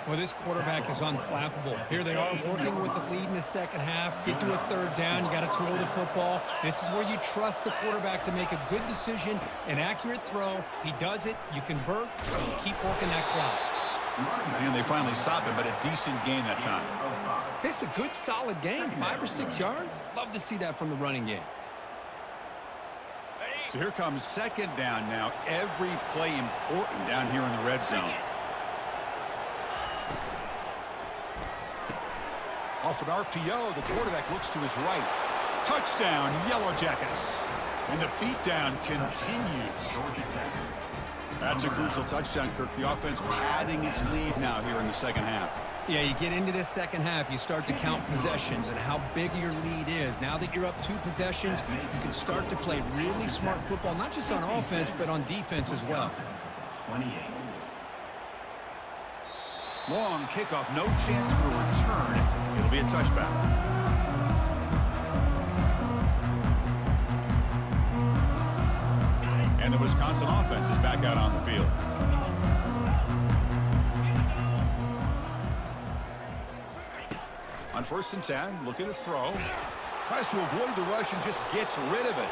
Well, this quarterback is unflappable. Here they are working with the lead in the second half. Get to a third down. You got to throw the football. This is where you trust the quarterback to make a good decision, an accurate throw. He does it. You convert. You keep working that clock. And they finally stop him, but a decent gain that time. It's a good, solid game. 5 or 6 yards. Love to see that from the running game. So here comes second down now. Every play important down here in the red zone. Off an RPO, the quarterback looks to his right. Touchdown, Yellow Jackets. And the beatdown continues. That's a crucial touchdown, Kirk. The offense padding its lead now here in the second half. Yeah, you get into this second half, you start to count possessions and how big your lead is. Now that you're up 2 possessions, you can start to play really smart football, not just on offense, but on defense as well. 28. Long kickoff, no chance for a return. It'll be a touchback. And the Wisconsin offense is back out on the field. On 1st and 10, looking to throw. Tries to avoid the rush and just gets rid of it.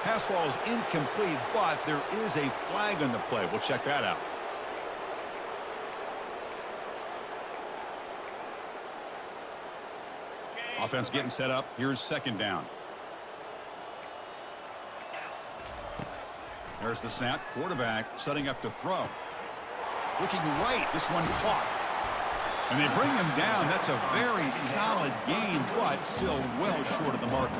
Pass ball is incomplete, but there is a flag on the play. We'll check that out. Offense getting set up. Here's second down. There's the snap. Quarterback setting up to throw. Looking right. This one caught. And they bring him down. That's a very solid gain, but still well short of the mark.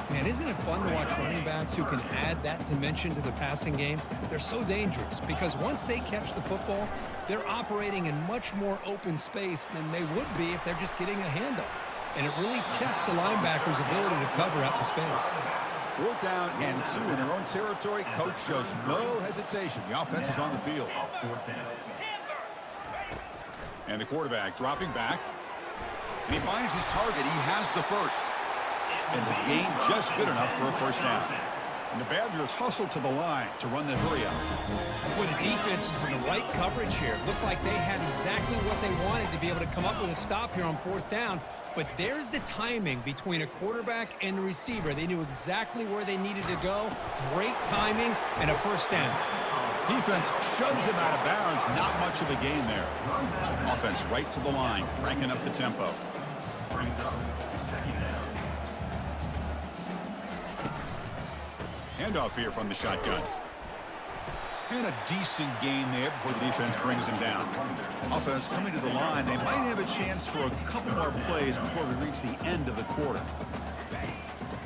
Man, isn't it fun to watch running backs who can add that dimension to the passing game? They're so dangerous because once they catch the football, they're operating in much more open space than they would be if they're just getting a handoff. And it really tests the linebacker's ability to cover out the space. 4th down and 2 in their own territory. Coach shows no hesitation. The offense is on the field. And the quarterback dropping back. And he finds his target. He has the first. And the gain just good enough for a first down. And the Badgers hustle to the line to run the hurry up. Boy, the defense is in the right coverage here. Looked like they had exactly what they wanted to be able to come up with a stop here on 4th down. But there's the timing between a quarterback and the receiver. They knew exactly where they needed to go. Great timing and a first down. Defense shoves him out of bounds. Not much of a gain there. Offense right to the line, cranking up the tempo. Brings up second down. Handoff here from the shotgun. And a decent gain there before the defense brings him down. Offense coming to the line. They might have a chance for a couple more plays before we reach the end of the quarter.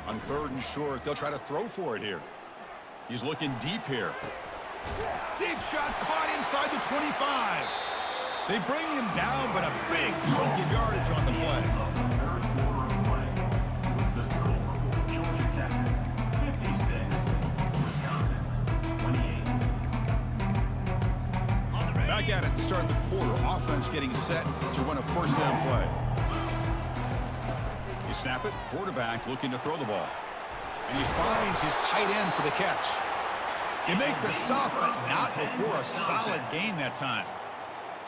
On 3rd and short, they'll try to throw for it here. He's looking deep here. Deep shot caught inside the 25. They bring him down, but a big chunk of yardage on the play. Third quarter of play. The score, Georgia Tech, 56. Wisconsin, 28. Back at it to start the quarter. Offense getting set to run a first down play. You snap it. Quarterback looking to throw the ball. And he finds his tight end for the catch. You make the stop, but not before a solid gain that time.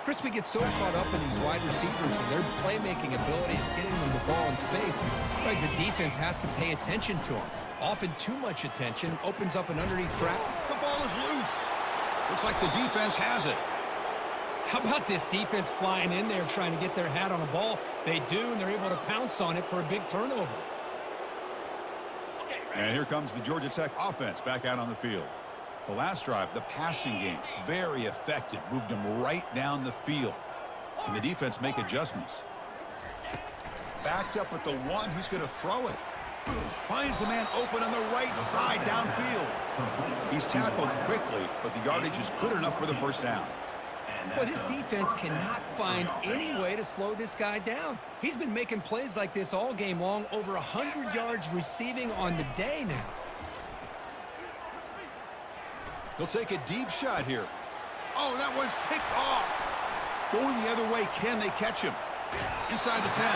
Chris, we get so caught up in these wide receivers and their playmaking ability and getting them the ball in space. Right, the defense has to pay attention to them. Often too much attention opens up an underneath trap. The ball is loose. Looks like the defense has it. How about this defense flying in there trying to get their hat on a ball? They do, and they're able to pounce on it for a big turnover. And here comes the Georgia Tech offense back out on the field. The last drive, the passing game, very effective. Moved him right down the field. Can the defense make adjustments? Backed up with the one, he's going to throw it. Finds a man open on the right side downfield. He's tackled quickly, but the yardage is good enough for the first down. Well, this defense cannot find any way to slow this guy down. He's been making plays like this all game long, over 100 yards receiving on the day now. He'll take a deep shot here. Oh, that one's picked off. Going the other way, can they catch him? Inside the 10.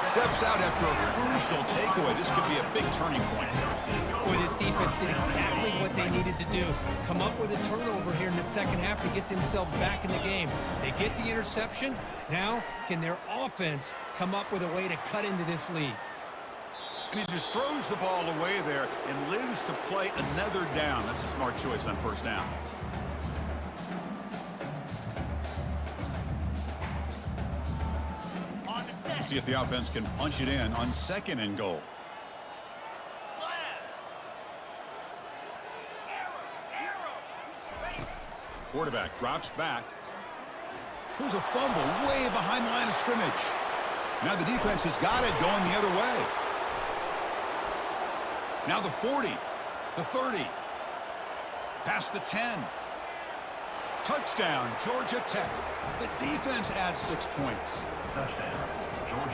Steps out after a crucial takeaway. This could be a big turning point. Boy, this defense did exactly what they needed to do. Come up with a turnover here in the second half to get themselves back in the game. They get the interception. Now, can their offense come up with a way to cut into this lead? And he just throws the ball away there and lives to play another down. That's a smart choice on first down. See if the offense can punch it in on 2nd and goal. Quarterback drops back. There's a fumble way behind the line of scrimmage. Now the defense has got it going the other way. Now the 40, the 30, past the 10. Touchdown, Georgia Tech. The defense adds 6 points. Touchdown.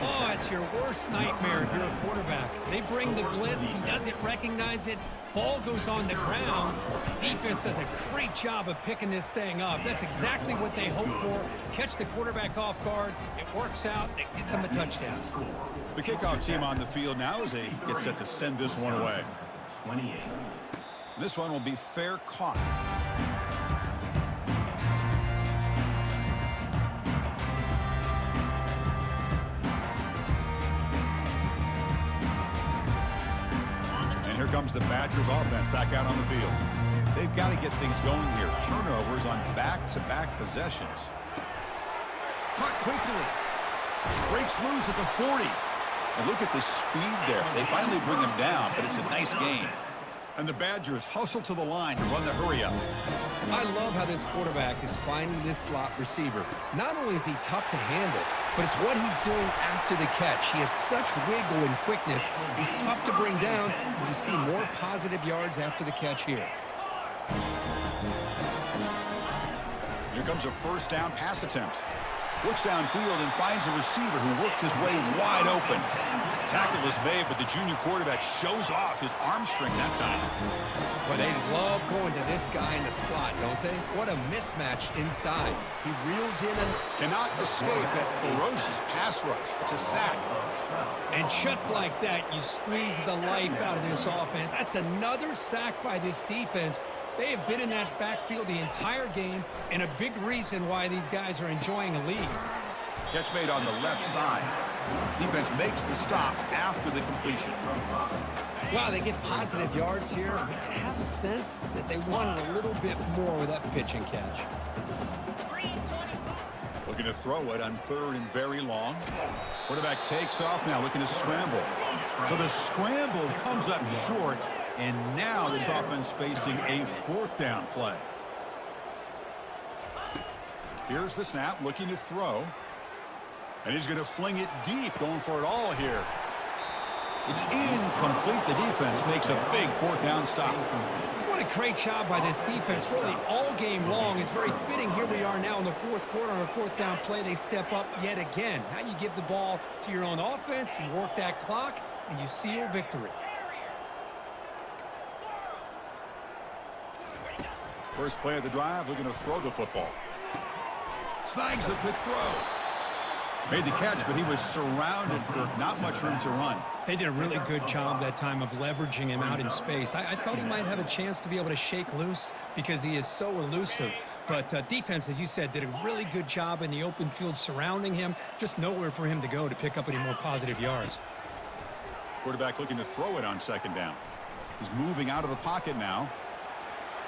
Oh, it's your worst nightmare if you're a quarterback. They bring the blitz. He doesn't recognize it. Ball goes on the ground. Defense does a great job of picking this thing up. That's exactly what they hope for. Catch the quarterback off guard. It works out. It gets him a touchdown. The kickoff team on the field now as they get set to send this one away. 28. This one will be fair caught. Here comes the Badgers offense back out on the field. They've got to get things going here. Turnovers on back-to-back possessions. Caught quickly. Breaks loose at the 40. And look at the speed there. They finally bring him down, but it's a nice game. And the Badgers hustle to the line to run the hurry up. I love how this quarterback is finding this slot receiver. Not only is he tough to handle, but it's what he's doing after the catch. He has such wiggle and quickness. He's tough to bring down, and you see more positive yards after the catch here. Here comes a first down pass attempt. Looks downfield and finds a receiver who worked his way wide open. Tackle is made, but the junior quarterback shows off his arm strength that time. But they love going to this guy in the slot, don't they? What a mismatch inside. He reels in and Cannot escape that ferocious pass rush. It's a sack. And just like that, you squeeze the life out of this offense. That's another sack by this defense. They have been in that backfield the entire game, and a big reason why these guys are enjoying a lead. Catch made on the left side. Defense makes the stop after the completion. wow, they get positive yards here. I have a sense that they wanted a little bit more with that pitch and catch. Looking to throw it on 3rd and very long. Quarterback takes off now, looking to scramble. So the scramble comes up short, and now this offense facing a 4th down play. Here's the snap, looking to throw. And he's going to fling it deep, going for it all here. It's incomplete. The defense makes a big 4th down stop. What a great job by this defense, really all game long. It's very fitting. Here we are now in the 4th quarter on a 4th down play. They step up yet again. Now you give the ball to your own offense, you work that clock, and you seal victory. First play of the drive, looking to throw the football. Snags the quick throw. Made the catch, but he was surrounded for not much room to run. They did a really good job that time of leveraging him out in space. I thought he might have a chance to be able to shake loose because he is so elusive. But defense, as you said, did a really good job in the open field surrounding him. Just nowhere for him to go to pick up any more positive yards. Quarterback looking to throw it on 2nd down. He's moving out of the pocket now.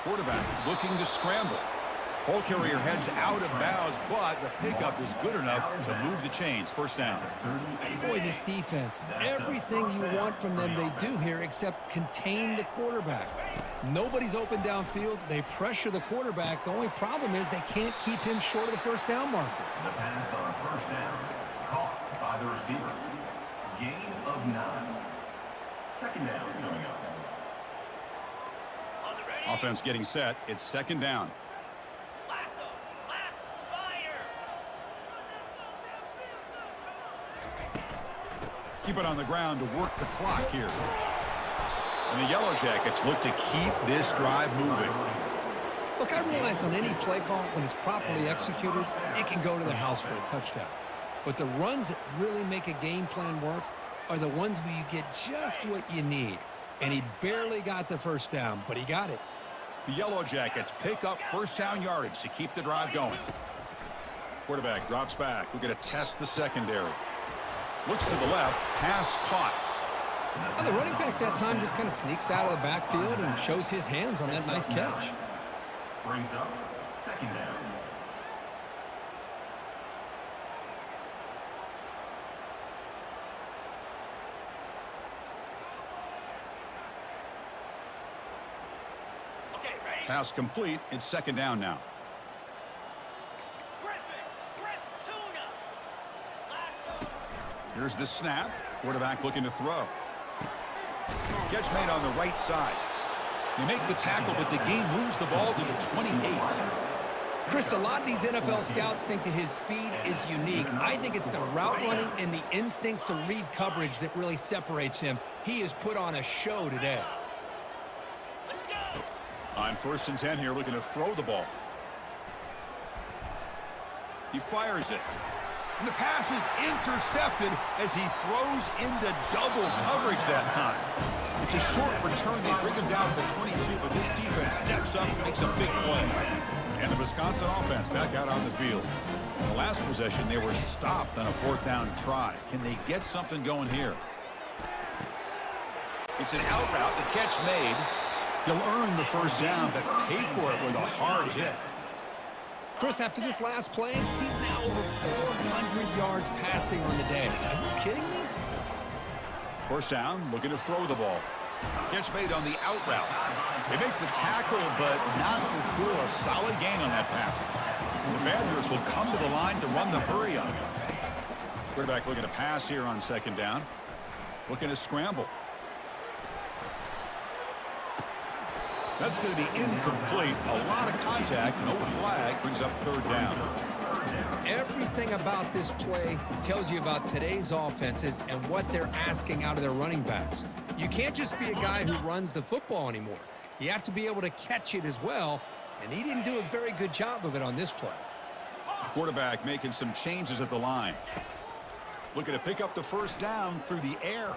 Quarterback looking to scramble. Ball carrier heads out of bounds, but the pickup is good enough to move the chains. 1st down. Boy, this defense, everything you want from them they do here except contain the quarterback. Nobody's open downfield. They pressure the quarterback. The only problem is they can't keep him short of the 1st down marker. The pass on 1st down, caught by the receiver. Gain of 9. Second down coming up. Offense getting set. It's second down. Keep it on the ground to work the clock here. And the Yellow Jackets look to keep this drive moving. Look, I realize on any play call, when it's properly executed, it can go to the house for a touchdown. But the runs that really make a game plan work are the ones where you get just what you need. And he barely got the first down, but he got it. The Yellow Jackets pick up first down yardage to keep the drive going. Quarterback drops back. We're going to test the secondary. Looks to the left. Pass caught. Well, the running back that time just kind of sneaks out of the backfield and shows his hands on that nice catch. Brings up second down. Pass complete. It's second down now. Here's the snap. Quarterback looking to throw. Catch made on the right side. They make the tackle, but the game moves the ball to the 28. Chris, a lot of these NFL scouts think that his speed is unique. I think it's the route running and the instincts to read coverage that really separates him. He has put on a show today. On 1st and 10 here, looking to throw the ball. He fires it. And the pass is intercepted as he throws into double coverage that time. It's a short return. They bring him down to the 22, but this defense steps up and makes a big play. And the Wisconsin offense back out on the field. In the last possession, they were stopped on a 4th down try. Can they get something going here? It's an out route. The catch made. He'll earn the first down, but pay for it with a hard hit. Chris, after this last play, he's now over 400 yards passing on the day. Are you kidding me? First down, looking to throw the ball. Catch made on the out route. They make the tackle, but not before a solid gain on that pass. The Badgers will come to the line to run the hurry on. Quarterback looking to pass here on second down. Looking to scramble. That's going to be incomplete. A lot of contact, no flag, brings up 3rd down. Everything about this play tells you about today's offenses and what they're asking out of their running backs. You can't just be a guy who runs the football anymore. You have to be able to catch it as well, and he didn't do a very good job of it on this play. Quarterback making some changes at the line. Looking to pick up the first down through the air.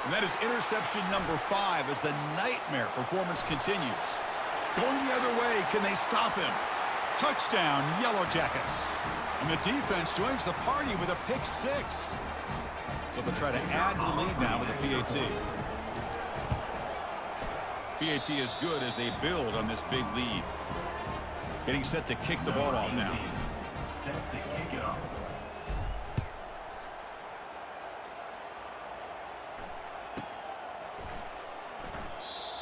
And that is interception number 5 as the nightmare performance continues. Going the other way, can they stop him? Touchdown, Yellow Jackets. And the defense joins the party with a pick 6. So they'll try to add to the lead now with a PAT. PAT is good as they build on this big lead. Getting set to kick the ball off now. Set to kick it off.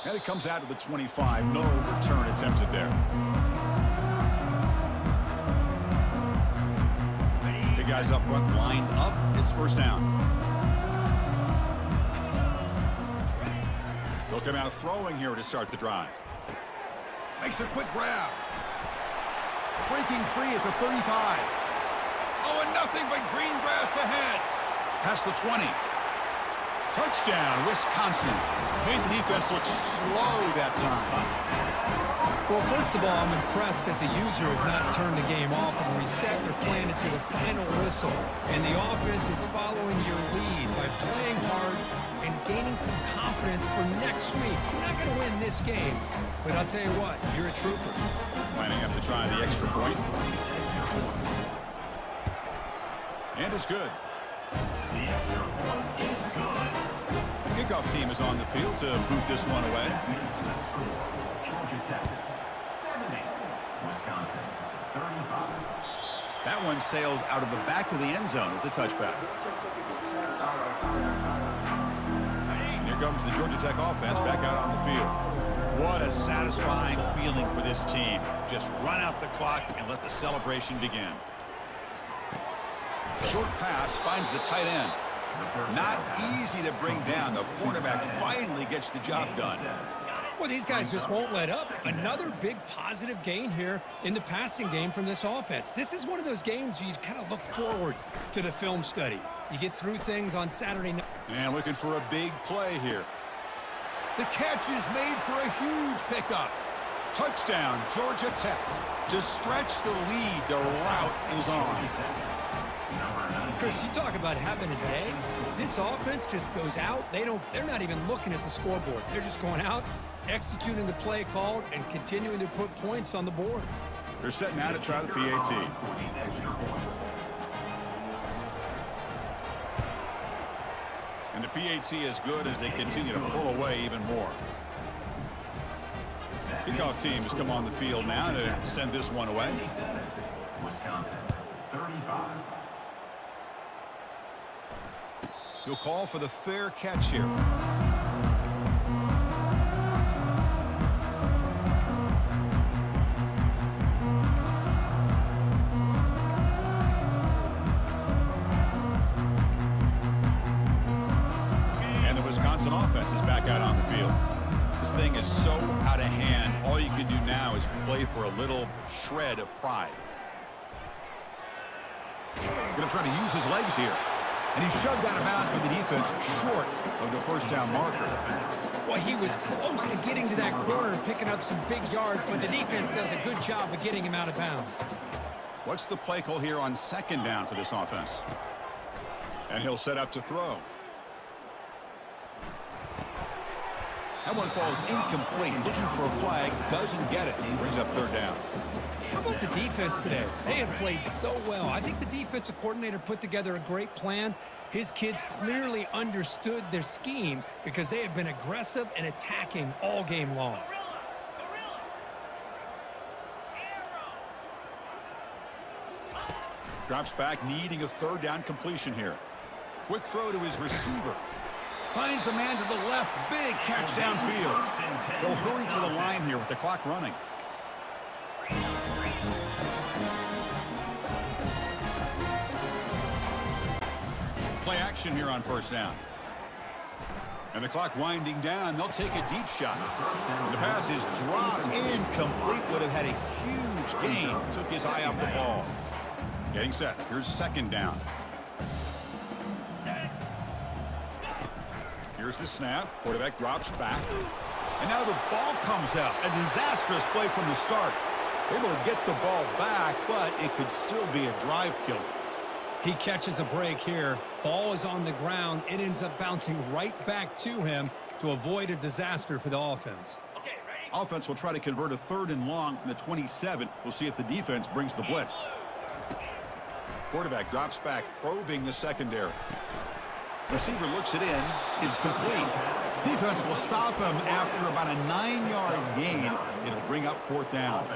And it comes out to the 25. No return attempted there. The guys up front lined up. It's first down. They'll come out throwing here to start the drive. Makes a quick grab. Breaking free at the 35. Oh, and nothing but green grass ahead. Past the 20. Touchdown, Wisconsin. Made the defense look slow that time. Well, first of all, I'm impressed that the user has not turned the game off and reset their plan to the final whistle. And the offense is following your lead by playing hard and gaining some confidence for next week. You're not going to win this game, but I'll tell you what, you're a trooper. Lining up to try the extra point. And it's good. The extra point is good. Kickoff team is on the field to boot this one away. Georgia Tech, 70. Wisconsin, 35. That one sails out of the back of the end zone with the touchback. And here comes the Georgia Tech offense back out on the field. What a satisfying feeling for this team. Just run out the clock and let the celebration begin. Short pass finds the tight end. Not easy to bring down. The quarterback finally gets the job done. Well, these guys just won't let up. Another big positive gain here in the passing game from this offense. This is one of those games where you kind of look forward to the film study. You get through things on Saturday night. And looking for a big play here. The catch is made for a huge pickup. Touchdown, Georgia Tech. To stretch the lead, the route is on. Chris, you talk about having a day. This offense just goes out. They're not even looking at the scoreboard. They're just going out, executing the play called, and continuing to put points on the board. They're setting out to try the PAT. And the PAT is good as they continue to pull away even more. Kickoff team has come on the field now to send this one away. Wisconsin, 35. He'll call for the fair catch here. And the Wisconsin offense is back out on the field. This thing is so out of hand. All you can do now is play for a little shred of pride. Going to try to use his legs here. And he shoved out of bounds with the defense short of the first down marker. Well, he was close to getting to that corner and picking up some big yards, but the defense does a good job of getting him out of bounds. What's the play call here on second down for this offense? And he'll set up to throw. That one falls incomplete. Looking for a flag. Doesn't get it. Brings up third down. How about the defense today? They have played so well. I think the defensive coordinator put together a great plan. His kids clearly understood their scheme because they have been aggressive and attacking all game long. Drops back, needing a third down completion here. Quick throw to his receiver. Finds a man to the left. Big catch downfield. They'll hurry to the line here with the clock running. Play action here on first down. And the clock winding down. They'll take a deep shot. The pass is dropped. Incomplete. Would have had a huge gain. Took his eye off the ball. Getting set. Here's second down. Here's the snap. Quarterback drops back. And now the ball comes out. A disastrous play from the start. Able to get the ball back, but it could still be a drive killer. He catches a break here. Ball is on the ground. It ends up bouncing right back to him to avoid a disaster for the offense. Offense will try to convert a third and long from the 27. We'll see if the defense brings the blitz. Quarterback drops back, probing the secondary. Receiver looks it in. It's complete. Defense will stop him after about a 9-yard gain. It'll bring up fourth down.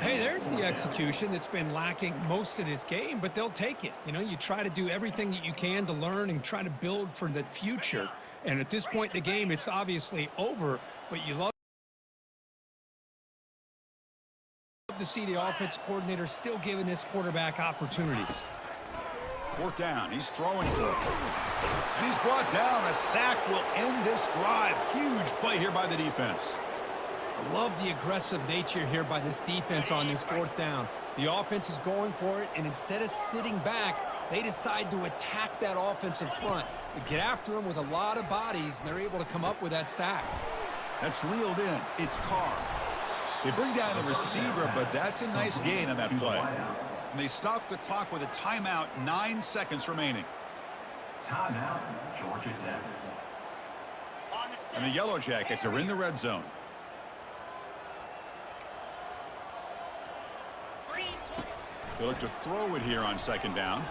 Hey, there's the execution that's been lacking most of this game, but they'll take it. You know, you try to do everything that you can to learn and try to build for the future. And at this point in the game, it's obviously over, but you love to see the offense coordinator still giving this quarterback opportunities. Fourth down. He's throwing for it. And he's brought down. A sack will end this drive. Huge play here by the defense. I love the aggressive nature here by this defense on this fourth down. The offense is going for it, and instead of sitting back, they decide to attack that offensive front. They get after them with a lot of bodies, and they're able to come up with that sack. That's reeled in. It's Carr. They bring down the receiver, but that's a nice gain on that play. And they stop the clock with a timeout, 9 seconds remaining. Timeout, Georgia Tech. And the Yellow Jackets are in the red zone. They look to throw it here on second down.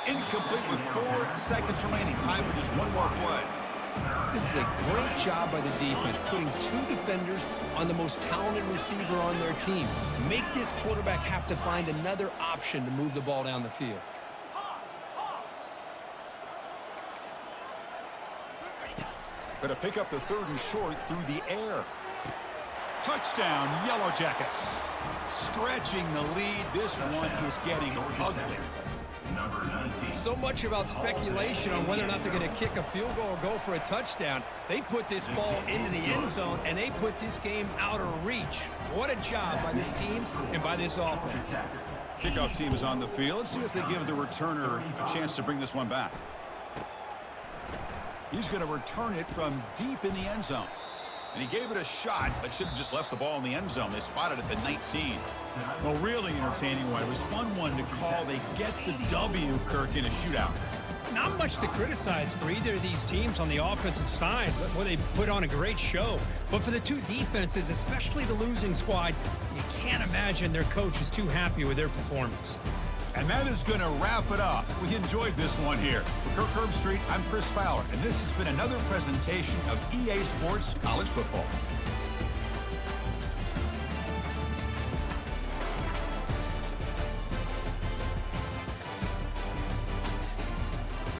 Incomplete with 4 seconds remaining. Time for just one more play. This is a great job by the defense, putting 2 defenders on the most talented receiver on their team. Make this quarterback have to find another option to move the ball down the field. Going to pick up the third and short through the air. Touchdown, Yellow Jackets. Stretching the lead. This one is getting ugly. number 19. So much about speculation on whether or not they're going to kick a field goal or go for a touchdown. They put this ball into the end zone, and they put this game out of reach. What a job by this team and by this offense. Kickoff team is on the field. Let's see if they give the returner a chance to bring this one back. He's going to return it from deep in the end zone. And he gave it a shot, but should have just left the ball in the end zone. They spotted it at the 19. Well, really entertaining one. It was fun one to call. They get the W, Kirk, in a shootout. Not much to criticize for either of these teams on the offensive side, where they put on a great show. But for the two defenses, especially the losing squad, you can't imagine their coach is too happy with their performance. And that is going to wrap it up. We enjoyed this one here. For Kirk Herbstreit, I'm Chris Fowler, and this has been another presentation of EA Sports College Football.